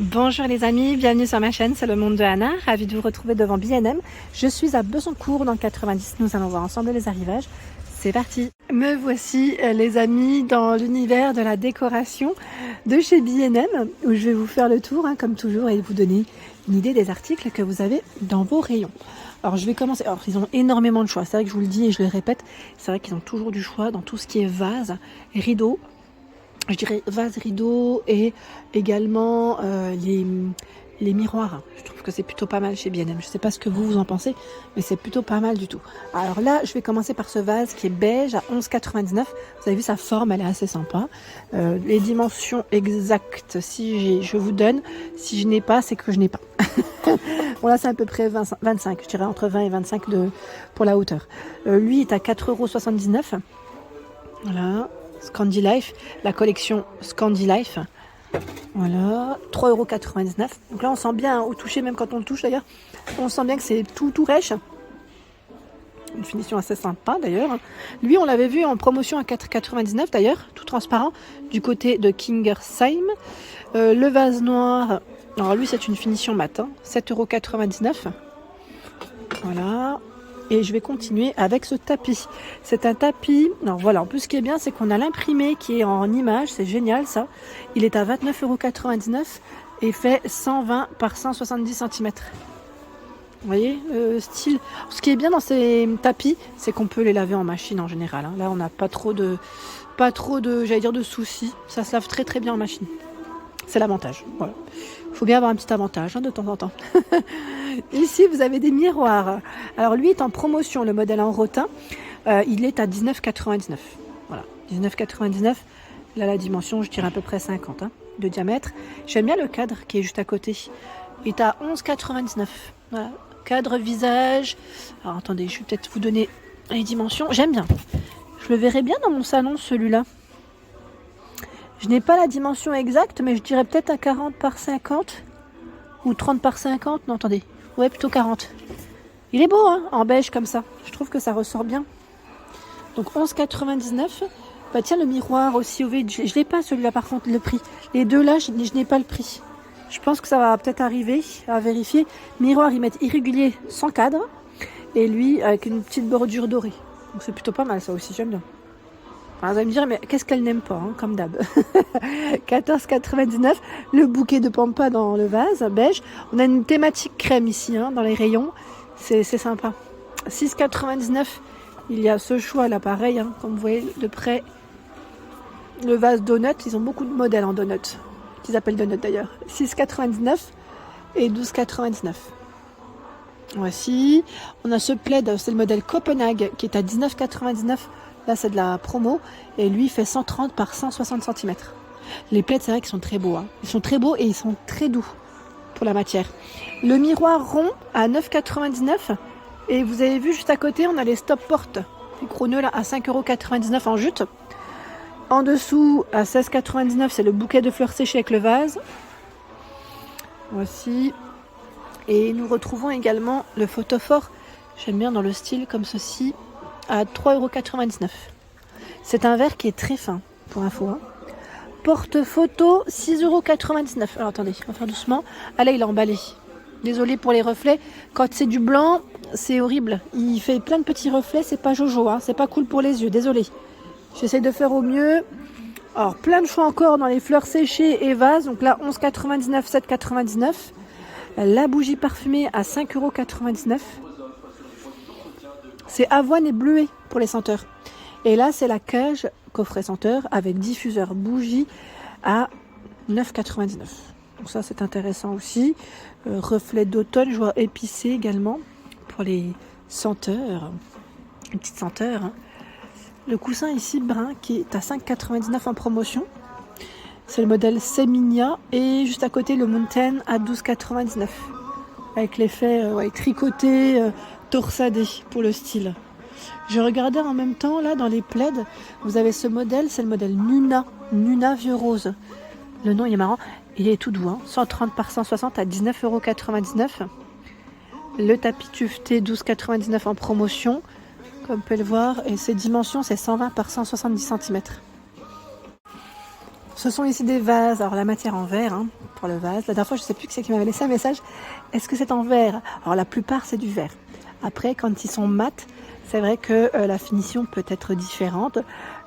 Bonjour les amis, bienvenue sur ma chaîne, c'est le monde de Anna, ravie de vous retrouver devant B&M. Je suis à Besancourt dans le 90, nous allons voir ensemble les arrivages. C'est parti. Me voici les amis dans l'univers de la décoration de chez B&M où je vais vous faire le tour comme toujours et vous donner une idée des articles que vous avez dans vos rayons. Alors je vais commencer, alors ils ont énormément de choix, c'est vrai que je vous le dis et je le répète, c'est vrai qu'ils ont toujours du choix dans tout ce qui est vase, rideaux. Je dirais vase, rideau et également les miroirs. Je trouve que c'est plutôt pas mal chez B&M. Je ne sais pas ce que vous en pensez, mais c'est plutôt pas mal du tout. Alors là, je vais commencer par ce vase qui est beige à 11,99 €. Vous avez vu sa forme, elle est assez sympa. Les dimensions exactes, si je vous donne. Si je n'ai pas, c'est que je n'ai pas. Bon là, c'est à peu près 25, je dirais entre 20 et 25 pour la hauteur. Lui est à 4,79 €. Voilà. Scandi Life, la collection Scandi Life. Voilà, 3,99 €. Donc là, on sent bien au toucher, même quand on le touche d'ailleurs, on sent bien que c'est tout rêche. Une finition assez sympa d'ailleurs. Lui, on l'avait vu en promotion à 4,99 € d'ailleurs, tout transparent, du côté de Kingersheim. Le vase noir, alors lui, c'est une finition mat, 7,99 €. Voilà. Et je vais continuer avec ce tapis. C'est un tapis. Alors voilà, en plus ce qui est bien, c'est qu'on a l'imprimé qui est en image. C'est génial ça. Il est à 29,99 € et fait 120 par 170 cm. Vous voyez, style. Ce qui est bien dans ces tapis, c'est qu'on peut les laver en machine en général. Là, on n'a pas trop de, j'allais dire de soucis. Ça se lave très bien en machine. C'est l'avantage. Voilà. Il faut bien avoir un petit avantage de temps en temps. Ici, vous avez des miroirs. Alors, lui est en promotion, le modèle en rotin. Il est à 19,99 €. Voilà, 19,99 €. Là, la dimension, je dirais à peu près 50 de diamètre. J'aime bien le cadre qui est juste à côté. Il est à 11,99 €. Voilà. Cadre visage. Alors, attendez, je vais peut-être vous donner les dimensions. J'aime bien. Je le verrai bien dans mon salon, celui-là. Je n'ai pas la dimension exacte, mais je dirais peut-être à 40 par 50 ou 30 par 50. Non, attendez. Ouais, plutôt 40. Il est beau, en beige comme ça. Je trouve que ça ressort bien. Donc 11,99 €. Bah tiens, le miroir aussi au vide. Je ne l'ai pas celui-là par contre, le prix. Les deux là, je n'ai pas le prix. Je pense que ça va peut-être arriver à vérifier. Miroir, ils mettent irrégulier sans cadre. Et lui, avec une petite bordure dorée. Donc c'est plutôt pas mal ça aussi, j'aime bien. Alors, vous allez me dire, mais qu'est-ce qu'elle n'aime pas, comme d'hab. 14,99 €. Le bouquet de pampas dans le vase, beige. On a une thématique crème ici, dans les rayons. C'est sympa. 6,99 €. Il y a ce choix là, pareil, comme vous voyez de près. Le vase donut, ils ont beaucoup de modèles en donut. Qu'ils appellent donut d'ailleurs. 6,99 € et 12,99 €. Voici. On a ce plaid, c'est le modèle Copenhague, qui est à 19,99 €. Là, c'est de la promo. Et lui, il fait 130 par 160 cm. Les plaids, c'est vrai qu'ils sont très beaux. Ils sont très beaux et ils sont très doux pour la matière. Le miroir rond à 9,99 €. Et vous avez vu, juste à côté, on a les stop portes. Les chroneux, là, à 5,99 € en jute. En dessous, à 16,99 €, c'est le bouquet de fleurs séchées avec le vase. Voici. Et nous retrouvons également le photophore. J'aime bien dans le style comme ceci. À 3,99 €. C'est un verre qui est très fin, pour info. Porte-photo, 6,99 €. Alors attendez, on va faire doucement. Ah là, il est emballé. Désolé pour les reflets. Quand c'est du blanc, c'est horrible. Il fait plein de petits reflets, c'est pas jojo. C'est pas cool pour les yeux, désolé. J'essaie de faire au mieux. Alors, plein de choix encore dans les fleurs séchées et vases. Donc là, 11,99 €, 7,99 €. La bougie parfumée à 5,99 €. C'est avoine et bleuet pour les senteurs. Et là, c'est la cage coffret senteur avec diffuseur bougie à 9,99 €. Donc ça, c'est intéressant aussi. Reflet d'automne, je vois épicé également pour les senteurs. Une petite senteur. Le coussin ici, brun, qui est à 5,99 € en promotion. C'est le modèle Seminia. Et juste à côté, le Mountain à 12,99 €. Avec l'effet tricoté, torsadé pour le style. Je regardais en même temps, là, dans les plaids, vous avez ce modèle, c'est le modèle Nuna vieux rose. Le nom, il est marrant. Il est tout doux, 130 par 160 à 19,99 €. Le tapis tuveté, 12,99 € en promotion, comme vous pouvez le voir. Et ses dimensions, c'est 120 par 170 cm. Ce sont ici des vases, alors la matière en verre hein, pour le vase. La dernière fois, je ne sais plus qui c'est qui m'avait laissé un message. Est-ce que c'est en verre? Alors la plupart, c'est du verre. Après, quand ils sont mat, c'est vrai que la finition peut être différente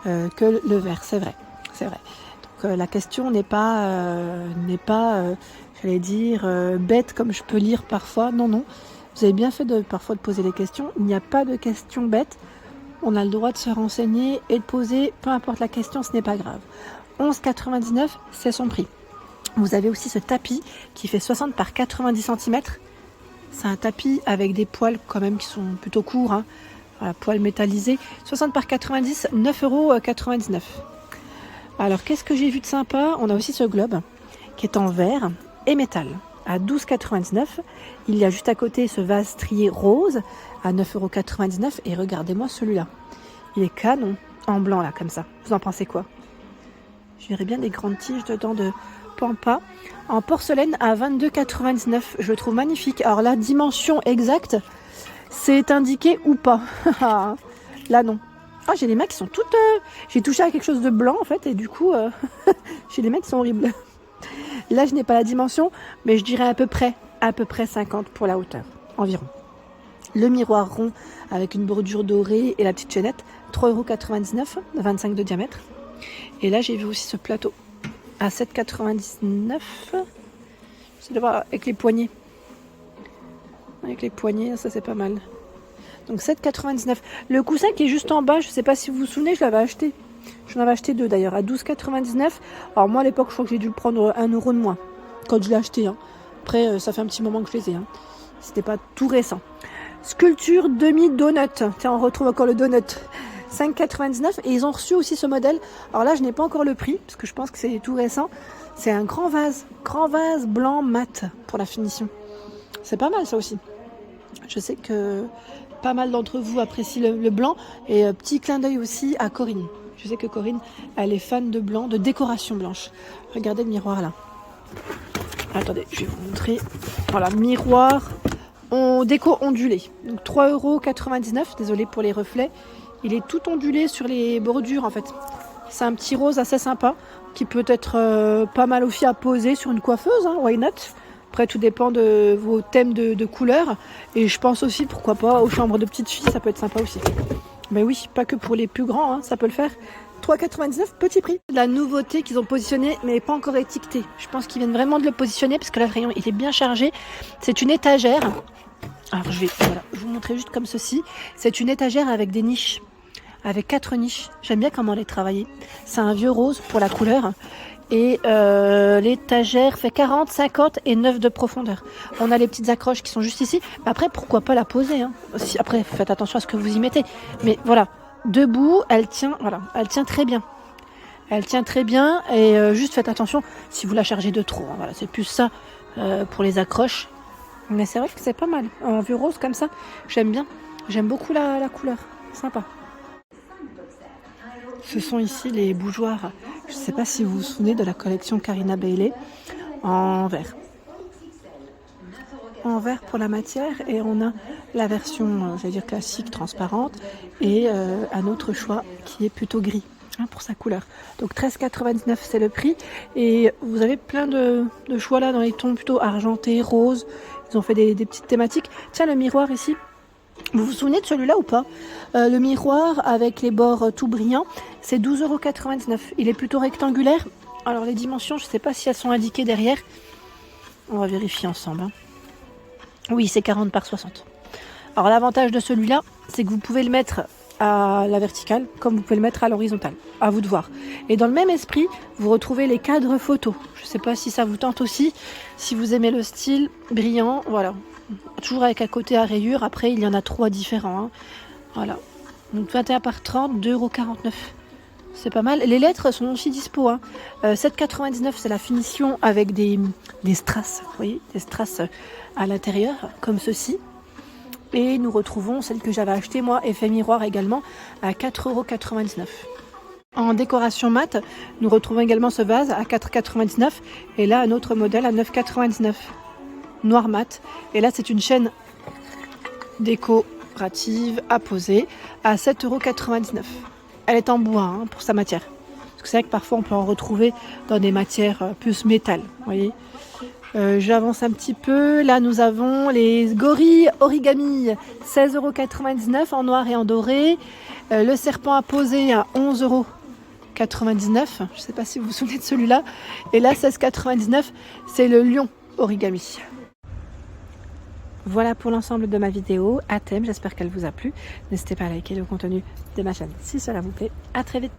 que le verre, c'est vrai. C'est vrai. Donc la question n'est pas, j'allais dire, bête comme je peux lire parfois. Non, non. Vous avez bien fait parfois de poser les questions. Il n'y a pas de questions bêtes. On a le droit de se renseigner et de poser, peu importe la question, ce n'est pas grave. 11,99 €, c'est son prix. Vous avez aussi ce tapis qui fait 60 par 90 cm. C'est un tapis avec des poils quand même qui sont plutôt courts. Hein. Voilà, poils métallisés. 60 par 90, 9,99 €. Alors, qu'est-ce que j'ai vu de sympa? On a aussi ce globe qui est en verre et métal à 12,99 €. Il y a juste à côté ce vase strié rose à 9,99 €. Et regardez-moi celui-là. Il est canon, en blanc là, comme ça. Vous en pensez quoi? Je verrais bien des grandes tiges dedans de pampa. En porcelaine à 22,99 €. Je le trouve magnifique. Alors la dimension exacte, c'est indiqué ou pas? Là non. Ah, j'ai les mains qui sont toutes... J'ai touché à quelque chose de blanc en fait et du coup, j'ai les mains qui sont horribles. Là, je n'ai pas la dimension, mais je dirais à peu près 50 pour la hauteur, environ. Le miroir rond avec une bordure dorée et la petite chaînette, 3,99 €, 25 de diamètre. Et là, j'ai vu aussi ce plateau à 7,99 €. C'est de voir avec les poignées. Avec les poignées, ça c'est pas mal. Donc 7,99 €. Le coussin qui est juste en bas, je ne sais pas si vous vous souvenez, je l'avais acheté. J'en avais acheté 2 d'ailleurs, à 12,99 €. Alors moi à l'époque, je crois que j'ai dû le prendre 1 € de moins quand je l'ai acheté. Hein. Après, ça fait un petit moment que je les ai. Hein. C'était pas tout récent. Sculpture demi-donut. Tiens, on retrouve encore le donut. 5,99 € et ils ont reçu aussi ce modèle. Alors là, je n'ai pas encore le prix parce que je pense que c'est tout récent. C'est un grand vase blanc mat pour la finition. C'est pas mal ça aussi. Je sais que pas mal d'entre vous apprécient le blanc et petit clin d'œil aussi à Corinne. Je sais que Corinne, elle est fan de blanc, de décoration blanche. Regardez le miroir là. Attendez, je vais vous montrer. Voilà, miroir en déco ondulé. Donc 3,99 €. Désolée pour les reflets. Il est tout ondulé sur les bordures en fait. C'est un petit rose assez sympa qui peut être pas mal aussi à poser sur une coiffeuse, hein, why not? Après tout dépend de vos thèmes de couleurs. Et je pense aussi, pourquoi pas, aux chambres de petites filles, ça peut être sympa aussi. Mais oui, pas que pour les plus grands, hein, ça peut le faire. 3,99 €, petit prix. La nouveauté qu'ils ont positionnée, mais pas encore étiquetée. Je pense qu'ils viennent vraiment de le positionner parce que le rayon il est bien chargé. C'est une étagère. Alors je vais vous montrer juste comme ceci. C'est une étagère avec des niches. Avec 4 niches. J'aime bien comment elle est travaillée. C'est un vieux rose pour la couleur. Et l'étagère fait 40, 50 et 9 de profondeur. On a les petites accroches qui sont juste ici. Après, pourquoi pas la poser hein. Après, faites attention à ce que vous y mettez. Mais voilà, debout, elle tient très bien. Elle tient très bien et juste faites attention si vous la chargez de trop. Hein. Voilà, c'est plus ça pour les accroches. Mais c'est vrai que c'est pas mal. En vieux rose comme ça, j'aime bien. J'aime beaucoup la couleur. Sympa. Ce sont ici les bougeoirs. Je ne sais pas si vous vous souvenez de la collection Carina Bailey en verre. En verre pour la matière et on a la version, j'allais dire classique, transparente et un autre choix qui est plutôt gris hein, pour sa couleur. Donc 13,99 € c'est le prix et vous avez plein de choix là dans les tons plutôt argentés, roses. Ils ont fait des petites thématiques. Tiens le miroir ici. Vous vous souvenez de celui-là ou pas? Le miroir avec les bords tout brillants, c'est 12,99 €. Il est plutôt rectangulaire. Alors les dimensions, je ne sais pas si elles sont indiquées derrière. On va vérifier ensemble. Hein. Oui, c'est 40 par 60. Alors l'avantage de celui-là, c'est que vous pouvez le mettre à la verticale comme vous pouvez le mettre à l'horizontale. À vous de voir. Et dans le même esprit, vous retrouvez les cadres photos. Je ne sais pas si ça vous tente aussi. Si vous aimez le style brillant, voilà. Toujours avec un côté à rayures. Après, il y en a 3 différents. Hein. Voilà. Donc 21 par 30, 2,49 €. C'est pas mal. Les lettres sont aussi dispo. Hein. 7,99 €, c'est la finition avec des strass. Vous voyez, des strass à l'intérieur, comme ceci. Et nous retrouvons celle que j'avais achetée, moi, effet miroir également, à 4,99 €. En décoration mat, nous retrouvons également ce vase à 4,99 € et là un autre modèle à 9,99 €. Noir mat. Et là c'est une chaîne décorative à poser à 7,99 €. Elle est en bois hein, pour sa matière. Parce que c'est vrai que parfois on peut en retrouver dans des matières plus métal, vous voyez. J'avance un petit peu. Là, nous avons les gorilles origami, 16,99 € en noir et en doré. Le serpent à poser à 11,99 €. Je ne sais pas si vous vous souvenez de celui-là. Et là, 16,99 €, c'est le lion origami. Voilà pour l'ensemble de ma vidéo à thème. J'espère qu'elle vous a plu. N'hésitez pas à liker le contenu de ma chaîne si cela vous plaît. À très vite.